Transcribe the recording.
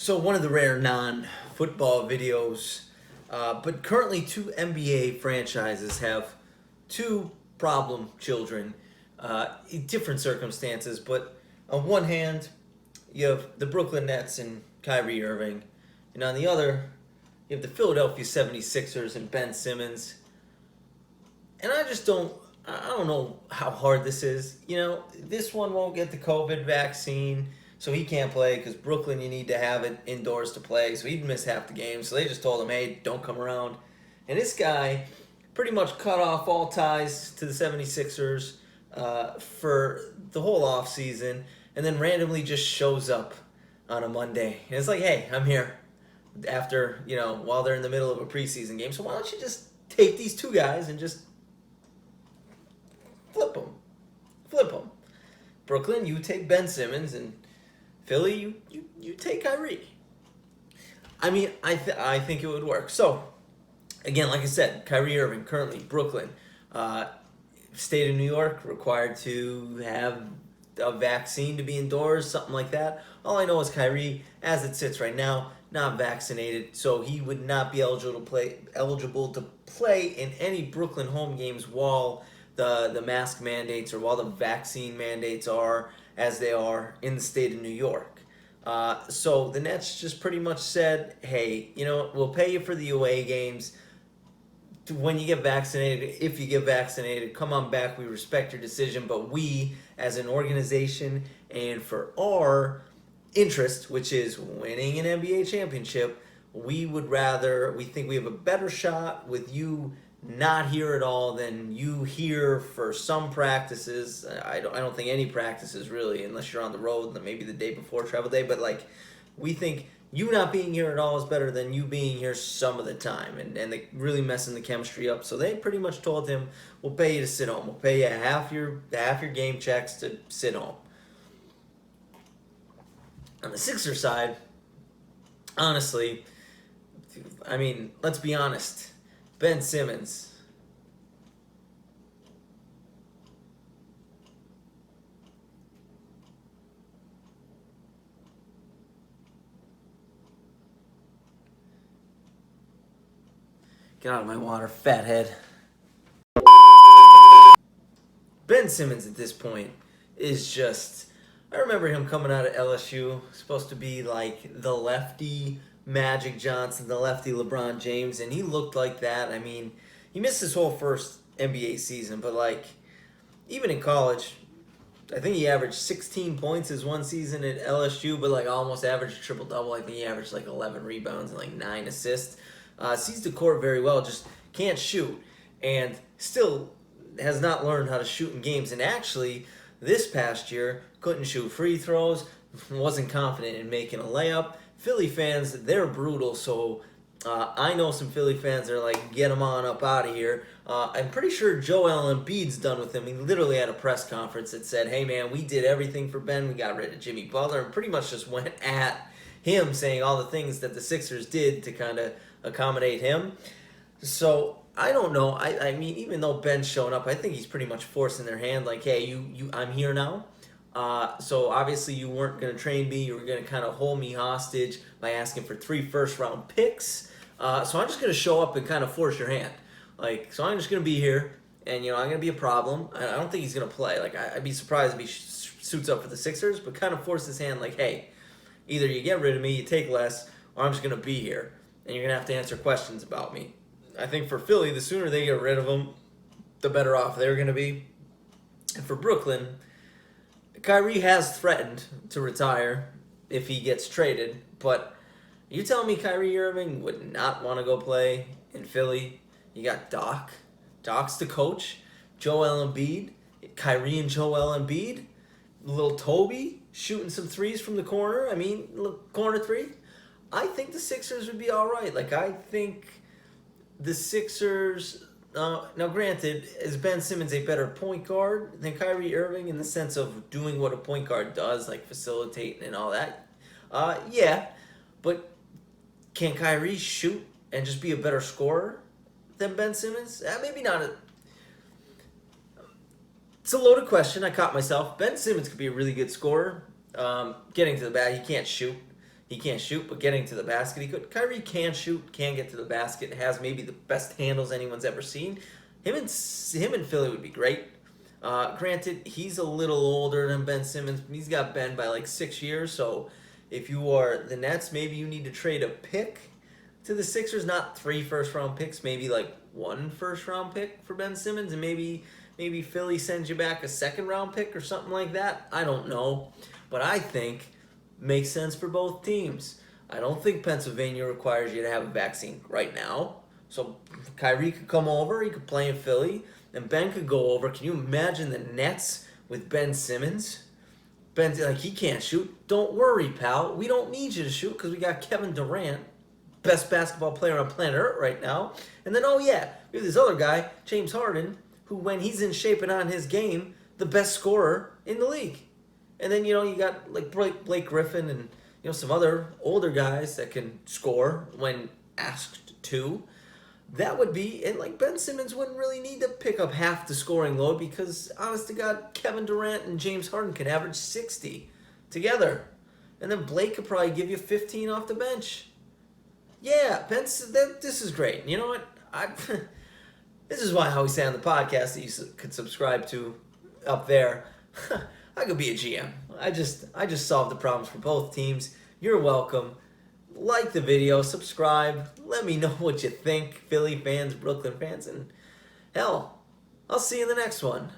So one of the rare non-football videos, but currently two NBA franchises have two problem children in different circumstances. But on one hand, you have the Brooklyn Nets and Kyrie Irving, and on the other, you have the Philadelphia 76ers and Ben Simmons. And I don't know how hard this is. This one won't get the COVID vaccine, so he can't play because Brooklyn, you need to have it indoors to play. So he'd miss half the game. So they just told him, hey, don't come around. And this guy pretty much cut off all ties to the 76ers for the whole offseason, and then randomly just shows up on a Monday. And it's like, hey, I'm here after, while they're in the middle of a preseason game. So why don't you just take these two guys and just flip them. Brooklyn, you take Ben Simmons, and Philly, you take Kyrie. I mean, I think it would work. So, again, like I said, Kyrie Irving, currently Brooklyn, state of New York, required to have a vaccine to be indoors, something like that. All I know is Kyrie, as it sits right now, not vaccinated, so he would not be eligible to play in any Brooklyn home games while the mask mandates or while the vaccine mandates are as they are in the state of New York. So the Nets just pretty much said, hey, we'll pay you for the away games. When you get vaccinated, if you get vaccinated, come on back. We respect your decision, but we, as an organization, and for our interest, which is winning an NBA championship, we think we have a better shot with you not here at all than you here for some practices. I don't think any practices really, unless you're on the road, maybe the day before travel day, but we think you not being here at all is better than you being here some of the time, and they really messing the chemistry up. So they pretty much told him, we'll pay you to sit home. We'll pay you half your game checks to sit home. On the Sixers side, honestly, I mean, let's be honest. Ben Simmons. Get out of my water, fathead. Ben Simmons at this point is just... I remember him coming out of LSU, supposed to be like the lefty Magic Johnson, the lefty LeBron James, and he looked like that. I mean, he missed his whole first NBA season, but even in college, I think he averaged 16 points his one season at LSU, but almost averaged a triple-double. I think he averaged 11 rebounds and 9 assists. Sees the court very well, just can't shoot, and still has not learned how to shoot in games. And actually, this past year, couldn't shoot free throws, wasn't confident in making a layup. Philly fans, they're brutal, so I know some Philly fans are like, get him on up out of here. I'm pretty sure Joel Embiid's done with him. He literally had a press conference that said, hey man, we did everything for Ben. We got rid of Jimmy Butler, and pretty much just went at him, saying all the things that the Sixers did to kind of accommodate him. So I don't know. I mean, even though Ben's showing up, I think he's pretty much forcing their hand, like, hey, I'm here now. So obviously you weren't going to train me. You were going to kind of hold me hostage by asking for 3 first-round picks. So I'm just going to show up and kind of force your hand. So I'm just going to be here, and, I'm going to be a problem. I don't think he's going to play. I'd be surprised if he suits up for the Sixers, but kind of force his hand like, hey, either you get rid of me, you take less, or I'm just going to be here, and you're going to have to answer questions about me. I think for Philly, the sooner they get rid of him, the better off they're going to be. And for Brooklyn, Kyrie has threatened to retire if he gets traded, but you telling me Kyrie Irving would not want to go play in Philly? You got Doc. Doc's the coach. Joel Embiid. Kyrie and Joel Embiid. Little Toby shooting some threes from the corner. I mean, corner three. I think the Sixers would be all right. I think the Sixers... now, granted, is Ben Simmons a better point guard than Kyrie Irving in the sense of doing what a point guard does, facilitating and all that? Yeah, but can Kyrie shoot and just be a better scorer than Ben Simmons? Maybe not. It's a loaded question. I caught myself. Ben Simmons could be a really good scorer. Getting to the bag, he can't shoot. he can't shoot, but getting to the basket, he could. Kyrie can shoot, can get to the basket, has maybe the best handles anyone's ever seen. Him and Philly would be great. Granted, he's a little older than Ben Simmons. He's got Ben by like 6 years, so if you are the Nets, maybe you need to trade a pick to the Sixers, not 3 first-round picks, maybe like 1 first-round pick for Ben Simmons, and maybe Philly sends you back a second-round pick or something like that. I don't know, but I think makes sense for both teams. I don't think Pennsylvania requires you to have a vaccine right now. So Kyrie could come over, he could play in Philly, and Ben could go over. Can you imagine the Nets with Ben Simmons? Ben's like, he can't shoot. Don't worry, pal. We don't need you to shoot because we got Kevin Durant, best basketball player on planet Earth right now. And then, oh yeah, we have this other guy, James Harden, who when he's in shape and on his game, the best scorer in the league. And then, you got like Blake Griffin and, some other older guys that can score when asked to. That would be, and like Ben Simmons wouldn't really need to pick up half the scoring load because, honest to God, Kevin Durant and James Harden could average 60 together. And then Blake could probably give you 15 off the bench. Yeah, this is great. You know what? This is why I always say on the podcast that you could subscribe to up there. I could be a GM. I just solved the problems for both teams. You're welcome. Like the video, subscribe, let me know what you think, Philly fans, Brooklyn fans, and hell, I'll see you in the next one.